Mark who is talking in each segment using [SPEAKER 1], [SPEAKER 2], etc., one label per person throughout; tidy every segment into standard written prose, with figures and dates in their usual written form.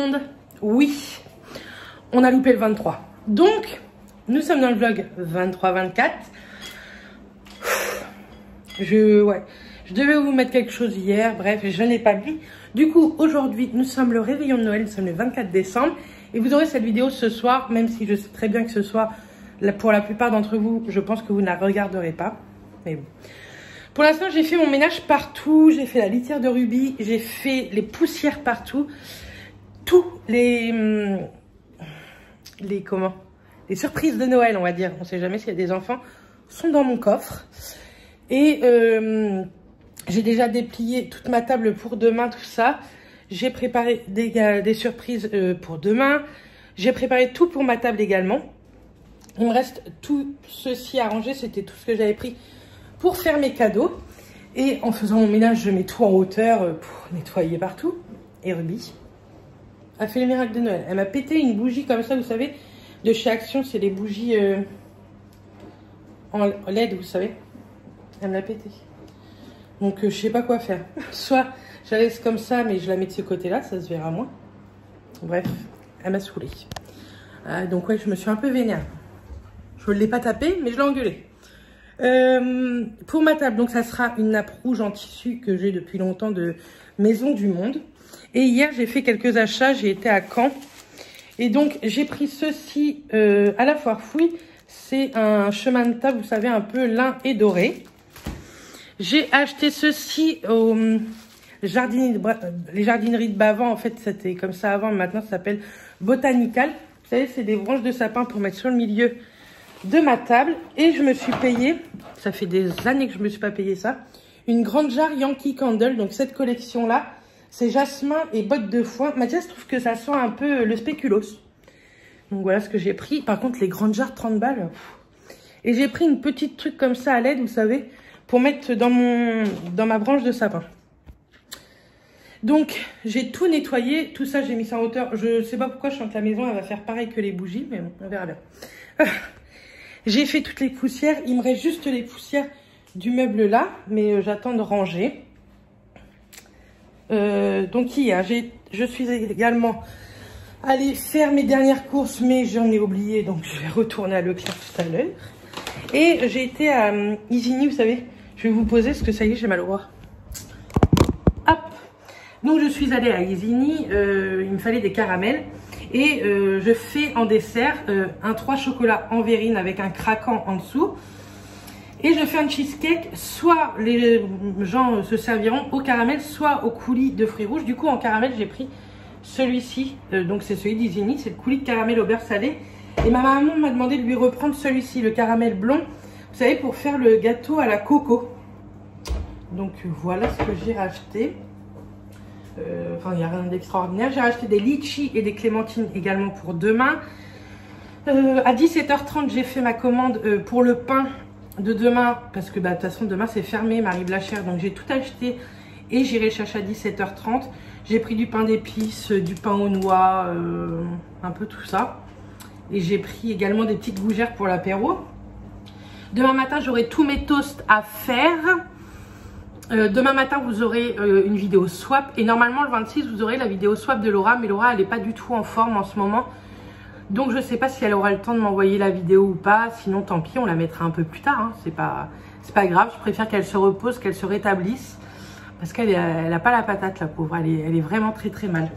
[SPEAKER 1] monde. Oui, on a loupé le 23. Donc, nous sommes dans le vlog 23-24. Je devais vous mettre quelque chose hier. Bref, je n'ai pas mis. Du coup, aujourd'hui, nous sommes le réveillon de Noël. Nous sommes le 24 décembre. Et vous aurez cette vidéo ce soir, même si je sais très bien que ce soir, pour la plupart d'entre vous, je pense que vous ne la regarderez pas. Mais bon. Pour l'instant, j'ai fait mon ménage partout. J'ai fait la litière de Ruby. J'ai fait les poussières partout. Tous les surprises de Noël, on va dire. On ne sait jamais s'il y a des enfants. Sont dans mon coffre. Et j'ai déjà déplié toute ma table pour demain, tout ça. J'ai préparé des surprises pour demain. J'ai préparé tout pour ma table également. Il me reste tout ceci à ranger. C'était tout ce que j'avais pris pour faire mes cadeaux. Et en faisant mon ménage, je mets tout en hauteur pour nettoyer partout. Et Ruby a fait le miracle de Noël. Elle m'a pété une bougie comme ça, vous savez, de chez Action. C'est les bougies en LED, vous savez. Elle me l'a pété. Donc, je sais pas quoi faire. Soit je la laisse comme ça, mais je la mets de ce côté-là, ça se verra moins. Bref, elle m'a saoulée. Donc, ouais, je me suis un peu vénère. Je ne l'ai pas tapée, mais je l'ai engueulée. Pour ma table, donc ça sera une nappe rouge en tissu que j'ai depuis longtemps de Maison du Monde. Et hier, j'ai fait quelques achats. J'ai été à Caen. Et donc, j'ai pris ceci à la Foire Fouille. C'est un chemin de table, vous savez, un peu lin et doré. J'ai acheté ceci aux les jardineries de Bavent. En fait, c'était comme ça avant, mais maintenant, ça s'appelle Botanical. Vous savez, c'est des branches de sapin pour mettre sur le milieu de ma table. Et je me suis payé, ça fait des années que je ne me suis pas payé ça, une grande jarre Yankee Candle. Donc, cette collection-là, c'est jasmin et bottes de foin. Mathias trouve que ça sent un peu le spéculoos. Donc, voilà ce que j'ai pris. Par contre, les grandes jarres, 30 balles. Et j'ai pris une petite truc comme ça à LED, vous savez, pour mettre dans ma branche de sapin. Donc, j'ai tout nettoyé. Tout ça, j'ai mis ça en hauteur. Je ne sais pas pourquoi je sens que la maison, elle va faire pareil que les bougies, mais bon, on verra bien. J'ai fait toutes les poussières. Il me reste juste les poussières du meuble là, mais j'attends de ranger. Donc, hier, je suis également allée faire mes dernières courses, mais j'en ai oublié, donc je vais retourner à Leclerc tout à l'heure. Et j'ai été à Isigny, vous savez. Je vais vous poser parce que ça y est, j'ai mal au bras. Hop. Donc, je suis allée à Isigny. Il me fallait des caramels. Et je fais en dessert un 3 chocolats en verrine avec un craquant en dessous. Et je fais un cheesecake. Soit les gens se serviront au caramel, soit au coulis de fruits rouges. Du coup, en caramel, j'ai pris celui-ci. Donc, c'est celui d'Isigny. C'est le coulis de caramel au beurre salé. Et ma maman m'a demandé de lui reprendre celui-ci, le caramel blond. Vous savez, pour faire le gâteau à la coco. Donc, voilà ce que j'ai racheté. Enfin, il n'y a rien d'extraordinaire. J'ai racheté des litchis et des clémentines également pour demain. À 17h30, j'ai fait ma commande pour le pain de demain. Parce que, de toute façon, demain, c'est fermé, Marie Blachère. Donc, j'ai tout acheté et j'irai chercher à 17h30. J'ai pris du pain d'épices, du pain aux noix, un peu tout ça. Et j'ai pris également des petites gougères pour l'apéro. Demain matin, j'aurai tous mes toasts à faire. Demain matin, vous aurez une vidéo swap. Et normalement, le 26, vous aurez la vidéo swap de Laura. Mais Laura, elle n'est pas du tout en forme en ce moment. Donc, je ne sais pas si elle aura le temps de m'envoyer la vidéo ou pas. Sinon, tant pis, on la mettra un peu plus tard. Hein. C'est pas grave. Je préfère qu'elle se repose, qu'elle se rétablisse. Parce qu'elle n'a pas la patate, la pauvre. Elle est vraiment très, très mal.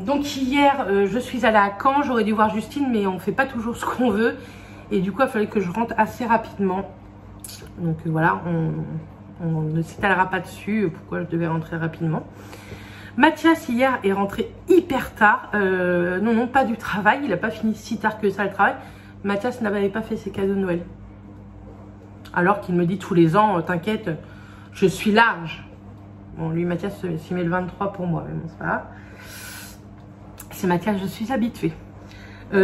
[SPEAKER 1] Donc, hier, je suis allée à Caen. J'aurais dû voir Justine, mais on ne fait pas toujours ce qu'on veut. Et du coup, il fallait que je rentre assez rapidement. Donc, voilà, on ne s'étalera pas dessus pourquoi je devais rentrer rapidement. Mathias hier est rentré hyper tard. Non, pas du travail. Il n'a pas fini si tard que ça le travail. Mathias n'avait pas fait ses cadeaux de Noël. Alors qu'il me dit tous les ans, t'inquiète, je suis large. Bon, lui, Mathias s'y met le 23 pour moi. Mais bon, c'est pas grave. C'est Mathias, je suis habituée.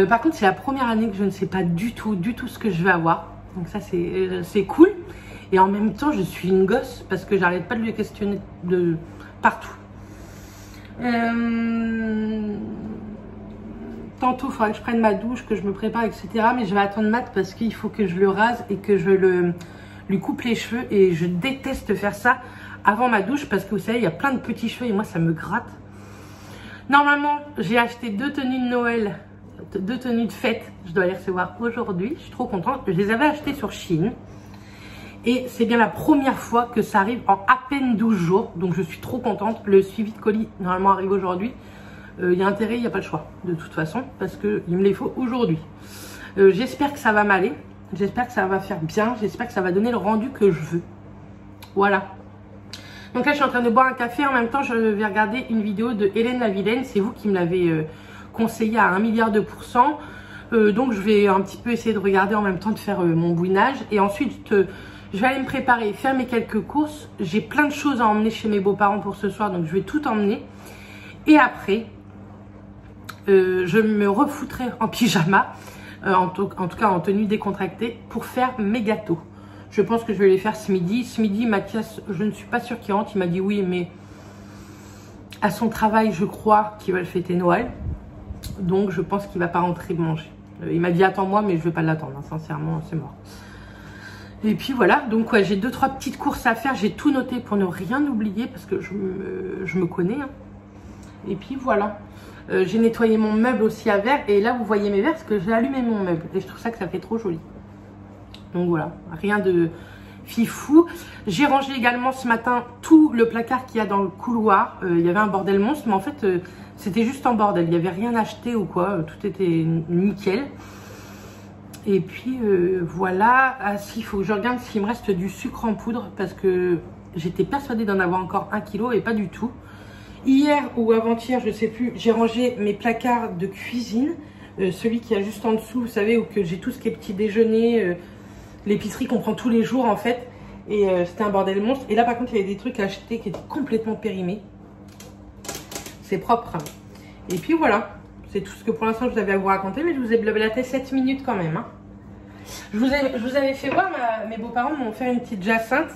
[SPEAKER 1] Par contre, c'est la première année que je ne sais pas du tout ce que je vais avoir. Donc ça, c'est cool. Et en même temps, je suis une gosse parce que j'arrête pas de lui questionner de partout. Tantôt, il faudra que je prenne ma douche, que je me prépare, etc. Mais je vais attendre Matt parce qu'il faut que je le rase et que je lui coupe les cheveux. Et je déteste faire ça avant ma douche parce que vous savez, il y a plein de petits cheveux et moi, ça me gratte. Normalement, j'ai acheté 2 tenues de Noël, 2 tenues de fête. Je dois les recevoir aujourd'hui. Je suis trop contente. Je les avais achetées sur Shein. Et c'est bien la première fois que ça arrive en à peine 12 jours. Donc je suis trop contente. Le suivi de colis, normalement, arrive aujourd'hui. Il y a intérêt, il n'y a pas le choix, de toute façon. Parce qu'il me les faut aujourd'hui. J'espère que ça va m'aller. J'espère que ça va faire bien. J'espère que ça va donner le rendu que je veux. Voilà. Donc là, je suis en train de boire un café. En même temps, je vais regarder une vidéo de Hélène la Vilaine. C'est vous qui me l'avez conseillé à 1 milliard de pourcents. Donc, je vais un petit peu essayer de regarder en même temps, de faire mon bouinage. Et ensuite, je vais aller me préparer, faire mes quelques courses. J'ai plein de choses à emmener chez mes beaux-parents pour ce soir. Donc, je vais tout emmener. Et après, je me refoutrai en pyjama. En tout cas, en tenue décontractée pour faire mes gâteaux. Je pense que je vais les faire ce midi. Ce midi, Mathias, je ne suis pas sûre qu'il rentre. Il m'a dit oui, mais à son travail, je crois qu'il va le fêter Noël. Donc, je pense qu'il ne va pas rentrer manger. Il m'a dit attends-moi, mais je ne vais pas l'attendre. Hein, sincèrement, c'est mort. Et puis voilà. Donc, ouais, j'ai 2-3 petites courses à faire. J'ai tout noté pour ne rien oublier parce que je me connais. Hein. Et puis voilà. J'ai nettoyé mon meuble aussi à verre. Et là, vous voyez mes verres parce que j'ai allumé mon meuble. Et je trouve ça que ça fait trop joli. Donc voilà, rien de fifou. J'ai rangé également ce matin tout le placard qu'il y a dans le couloir. Il y avait un bordel monstre, mais en fait, c'était juste en bordel. Il n'y avait rien acheté ou quoi. Tout était nickel. Et puis, voilà. Ah si, il faut que je regarde s'il me reste du sucre en poudre parce que j'étais persuadée d'en avoir encore 1 kilo et pas du tout. Hier ou avant-hier, je ne sais plus, j'ai rangé mes placards de cuisine. Celui qui est juste en dessous, vous savez, où que j'ai tout ce qui est petit déjeuner... l'épicerie qu'on prend tous les jours en fait. Et c'était un bordel monstre. Et là par contre il y avait des trucs achetés qui étaient complètement périmés. C'est propre. Et puis voilà. C'est tout ce que pour l'instant je vous avais à vous raconter. Mais je vous ai blablaté 7 minutes quand même. Hein. Je vous avais fait voir, mes beaux-parents m'ont fait une petite jacinthe.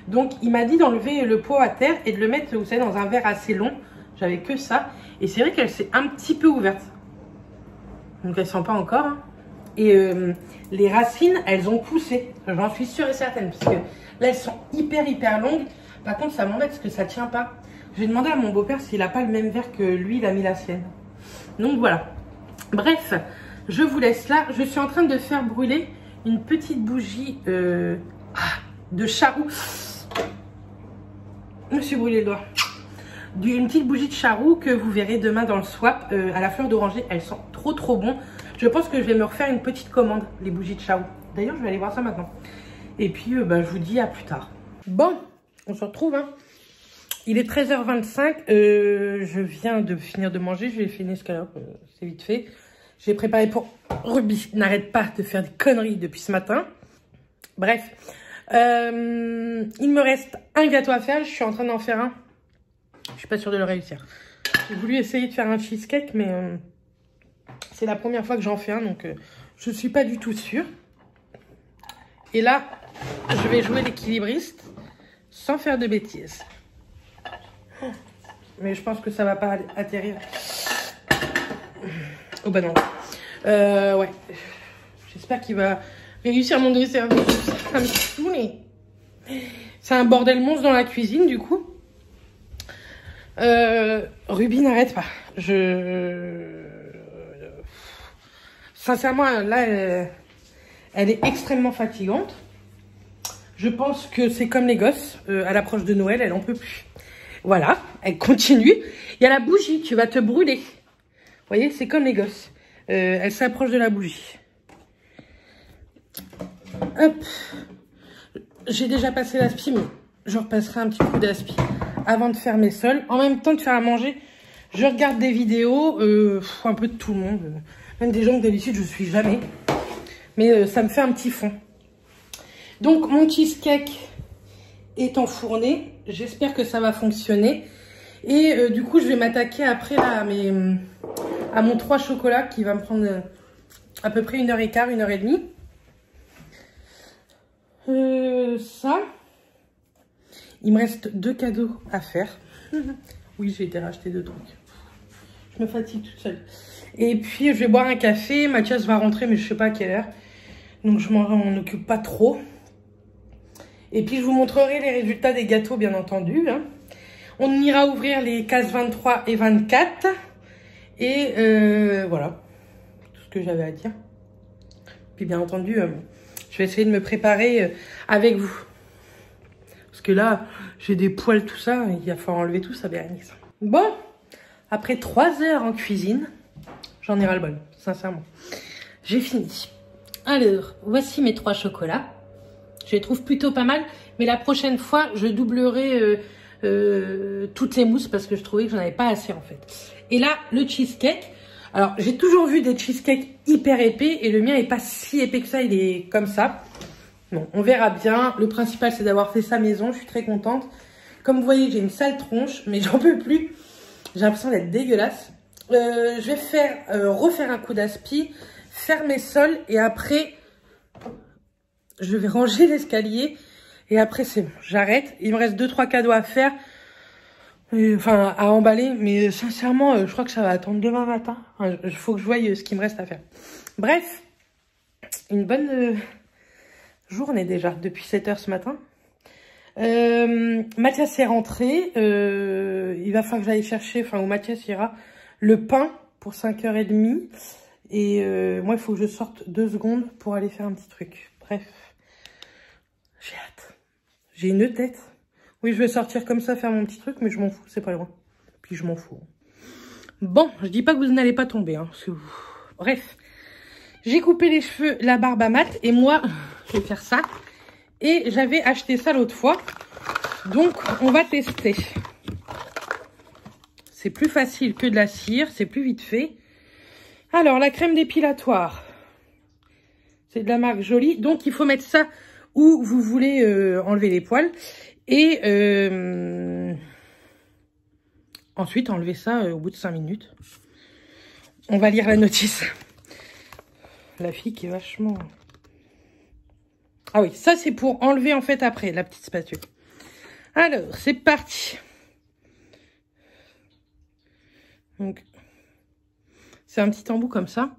[SPEAKER 1] Donc il m'a dit d'enlever le pot à terre et de le mettre, vous savez, dans un verre assez long. J'avais que ça. Et c'est vrai qu'elle s'est un petit peu ouverte. Donc elle sent pas encore. Hein. Et les racines, elles ont poussé. J'en suis sûre et certaine. Parce que là, elles sont hyper longues. Par contre, ça m'embête parce que ça tient pas. Je vais demander à mon beau-père s'il n'a pas le même verre que lui, il a mis la sienne. Donc voilà. Bref, je vous laisse là. Je suis en train de faire brûler une petite bougie de charroux. Je me suis brûlé le doigt. Une petite bougie de charroux que vous verrez demain dans le swap à la fleur d'oranger. Elles sont trop bon. Je pense que je vais me refaire une petite commande, les bougies de charroux. D'ailleurs, je vais aller voir ça maintenant. Et puis, je vous dis à plus tard. Bon, on se retrouve. Hein. Il est 13h25. Je viens de finir de manger. Je vais faire une escalope. C'est vite fait. J'ai préparé pour Ruby. N'arrête pas de faire des conneries depuis ce matin. Bref. Il me reste un gâteau à faire. Je suis en train d'en faire un. Je suis pas sûre de le réussir. J'ai voulu essayer de faire un cheesecake, mais... c'est la première fois que j'en fais un, donc je ne suis pas du tout sûre. Et là, je vais jouer l'équilibriste sans faire de bêtises. Mais je pense que ça ne va pas atterrir. Oh bah non. Ouais. J'espère qu'il va réussir mon dessert. Ça me saoule. C'est un bordel monstre dans la cuisine, du coup. Ruby n'arrête pas. Sincèrement, là, elle est extrêmement fatigante. Je pense que c'est comme les gosses. À l'approche de Noël, elle en peut plus. Voilà, elle continue. Il y a la bougie qui va te brûler. Vous voyez, c'est comme les gosses. Elle s'approche de la bougie. Hop. J'ai déjà passé l'aspi, mais je repasserai un petit coup d'aspi avant de faire mes sols. En même temps de faire à manger, je regarde des vidéos, un peu de tout le monde. Même des gens que d'habitude je suis jamais. Mais ça me fait un petit fond. Donc mon cheesecake est enfourné. J'espère que ça va fonctionner. Et du coup je vais m'attaquer après là, à mon 3 chocolats qui va me prendre à peu près 1h15, 1h30. Ça. Il me reste 2 cadeaux à faire. Oui, j'ai été racheter 2 trucs. Je me fatigue toute seule. Et puis, je vais boire un café. Mathias va rentrer, mais je ne sais pas à quelle heure. Donc, je m'en occupe pas trop. Et puis, je vous montrerai les résultats des gâteaux, bien entendu. Hein. On ira ouvrir les cases 23 et 24. Et voilà, tout ce que j'avais à dire. Puis bien entendu, je vais essayer de me préparer avec vous. Parce que là, j'ai des poils, tout ça, il va falloir enlever tout ça, Bérénice. Bon, après 3 heures en cuisine, j'en ai ras le bol, sincèrement. J'ai fini. Alors, voici mes 3 chocolats. Je les trouve plutôt pas mal, mais la prochaine fois, je doublerai toutes les mousses parce que je trouvais que j'en avais pas assez en fait. Et là, le cheesecake. Alors, j'ai toujours vu des cheesecakes hyper épais et le mien est pas si épais que ça, il est comme ça. Bon, on verra bien. Le principal, c'est d'avoir fait ça maison. Je suis très contente. Comme vous voyez, j'ai une sale tronche, mais j'en peux plus. J'ai l'impression d'être dégueulasse. Je vais refaire un coup d'aspi, faire mes sols et après, je vais ranger l'escalier. Et après, c'est bon, j'arrête. Il me reste 2-3 cadeaux à faire. Enfin, à emballer. Mais sincèrement, je crois que ça va attendre demain matin. Il faut que je voie ce qu'il me reste à faire. Bref, une bonne journée déjà, depuis 7 heures ce matin. Mathias est rentré. Il va falloir que j'aille chercher, enfin, où Mathias ira, le pain pour 5h30. Et moi, il faut que je sorte 2 secondes pour aller faire un petit truc. Bref, j'ai hâte. J'ai une tête. Oui, je vais sortir comme ça, faire mon petit truc, mais je m'en fous, c'est pas loin. Puis je m'en fous. Bon, je dis pas que vous n'allez pas tomber, hein, parce que... Bref, j'ai coupé les cheveux, la barbe à mat, et moi, je vais faire ça. Et j'avais acheté ça l'autre fois, donc on va tester. C'est plus facile que de la cire, c'est plus vite fait. Alors, la crème dépilatoire, c'est de la marque Jolie, donc il faut mettre ça où vous voulez enlever les poils. Et ensuite, enlever ça au bout de 5 minutes. On va lire la notice. La fille qui est vachement... Ah oui, ça c'est pour enlever en fait après, la petite spatule. Alors, c'est parti. Donc, c'est un petit embout comme ça.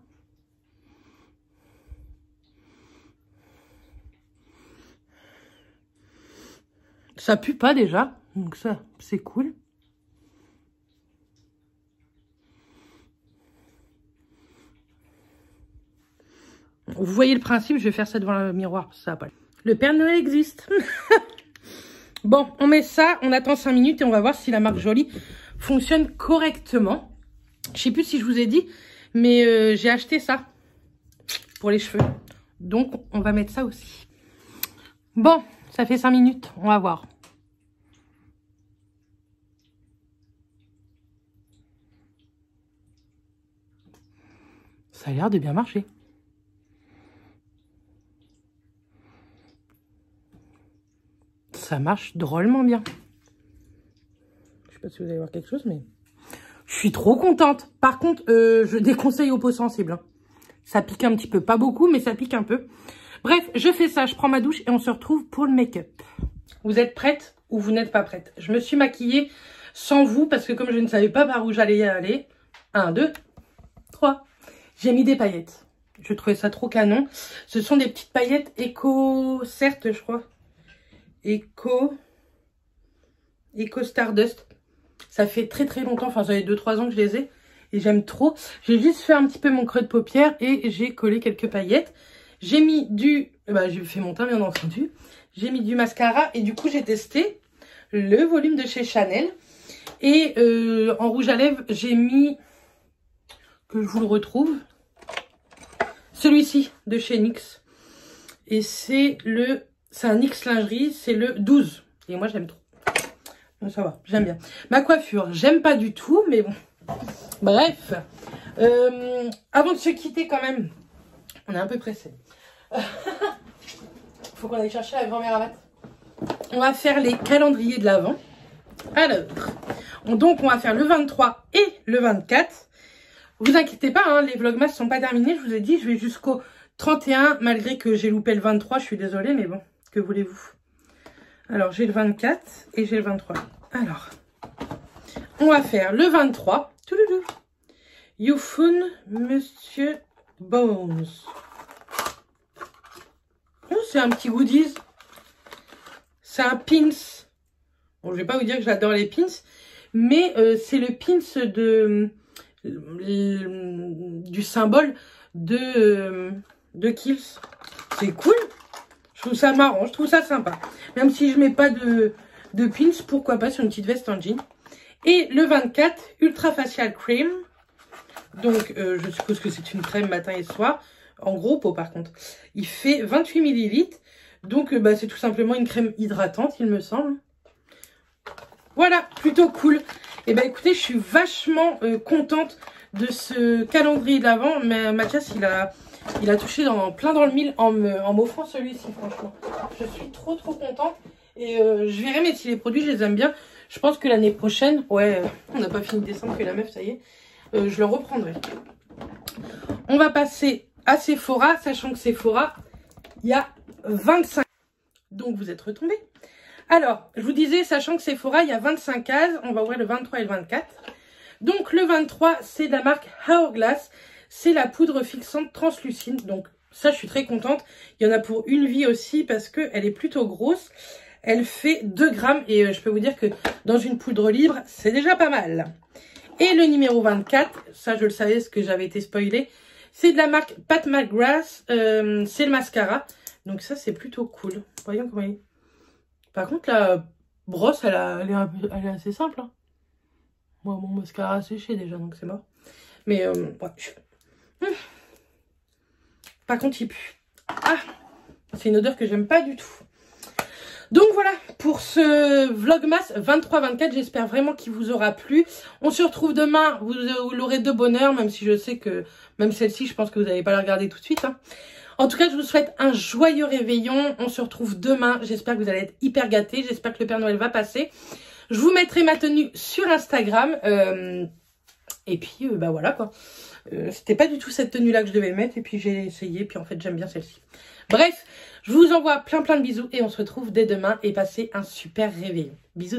[SPEAKER 1] Ça pue pas déjà, donc ça, c'est cool. Vous voyez le principe, je vais faire ça devant le miroir, ça va pas. Le Père Noël existe. Bon, on met ça, on attend 5 minutes et on va voir si la marque Jolie fonctionne correctement. Je sais plus si je vous ai dit, mais j'ai acheté ça pour les cheveux. Donc, on va mettre ça aussi. Bon, ça fait 5 minutes, on va voir. Ça a l'air de bien marcher. Ça marche drôlement bien. Je sais pas si vous allez voir quelque chose, mais je suis trop contente. Par contre, je déconseille aux peaux sensibles. Hein. Ça pique un petit peu, pas beaucoup, mais ça pique un peu. Bref, je fais ça, je prends ma douche et on se retrouve pour le make-up. Vous êtes prête ou vous n'êtes pas prête? Je me suis maquillée sans vous parce que comme je ne savais pas par où j'allais y aller. 1, 2, 3. J'ai mis des paillettes. Je trouvais ça trop canon. Ce sont des petites paillettes Eco, certes, je crois. Eco Stardust. Ça fait très très longtemps, enfin ça fait 2-3 ans que je les ai. Et j'aime trop. J'ai juste fait un petit peu mon creux de paupière et j'ai collé quelques paillettes. J'ai mis du... Bah, j'ai fait mon teint bien entendu. J'ai mis du mascara et du coup j'ai testé le volume de chez Chanel. Et en rouge à lèvres, j'ai mis... Que je vous le retrouve. Celui-ci de chez NYX. Et c'est le... C'est un NYX lingerie, c'est le 12. Et moi j'aime trop. Donc ça va, j'aime bien. Ma coiffure, j'aime pas du tout, mais bon. Bref. Avant de se quitter quand même, on est un peu pressé. Faut qu'on aille chercher la grand-mère à battre. On va faire les calendriers de l'Avent. Alors, donc on va faire le 23 et le 24. Vous inquiétez pas, hein, les vlogmas sont pas terminés. Je vous ai dit, je vais jusqu'au 31, malgré que j'ai loupé le 23. Je suis désolée, mais bon, que voulez-vous? Alors, j'ai le 24 et j'ai le 23. Alors, on va faire le 23. You found Monsieur Bones. Oh, c'est un petit goodies. C'est un pins. Bon, je vais pas vous dire que j'adore les pins, mais c'est le pins de du symbole de Kills. C'est cool. Je trouve ça marrant, je trouve ça sympa. Même si je mets pas de pins, pourquoi pas sur une petite veste en jean. Et le 24, Ultra Facial Cream. Donc, je suppose que c'est une crème matin et soir. En gros pot, par contre. Il fait 28 ml. Donc, c'est tout simplement une crème hydratante, il me semble. Voilà, plutôt cool. Et écoutez, je suis vachement contente de ce calendrier de l'Avent. Mais Mathias, il a touché plein dans le mille en m'offrant celui-ci, franchement. Je suis trop contente. Et je verrai, mais si les produits, je les aime bien. Je pense que l'année prochaine, ouais, on n'a pas fini décembre que la meuf, ça y est, je le reprendrai. On va passer à Sephora, sachant que Sephora, il y a 25. Donc, vous êtes retombés. Alors, je vous disais, sachant que Sephora, il y a 25 cases. On va ouvrir le 23 et le 24. Donc, le 23, c'est de la marque Hourglass. C'est la poudre fixante translucide. Donc, ça, je suis très contente. Il y en a pour une vie aussi parce qu'elle est plutôt grosse. Elle fait 2 grammes et je peux vous dire que dans une poudre libre, c'est déjà pas mal. Et le numéro 24, ça je le savais parce que j'avais été spoilée, c'est de la marque Pat McGrath, c'est le mascara. Donc ça c'est plutôt cool. Voyons comment il est. Par contre la brosse, elle est assez simple. Hein. Moi mon mascara a séché déjà donc c'est mort. Mais ouais. Par contre il pue. Ah, c'est une odeur que j'aime pas du tout. Donc voilà pour ce Vlogmas 23-24, j'espère vraiment qu'il vous aura plu. On se retrouve demain, vous l'aurez de bonne heure, même si je sais que, même celle-ci, je pense que vous n'allez pas la regarder tout de suite. Hein. En tout cas, je vous souhaite un joyeux réveillon. On se retrouve demain, j'espère que vous allez être hyper gâtés, j'espère que le Père Noël va passer. Je vous mettrai ma tenue sur Instagram. Et puis, voilà quoi. C'était pas du tout cette tenue-là que je devais mettre, et puis j'ai essayé, puis en fait, j'aime bien celle-ci. Bref, je vous envoie plein de bisous et on se retrouve dès demain et passez un super réveillon. Bisous.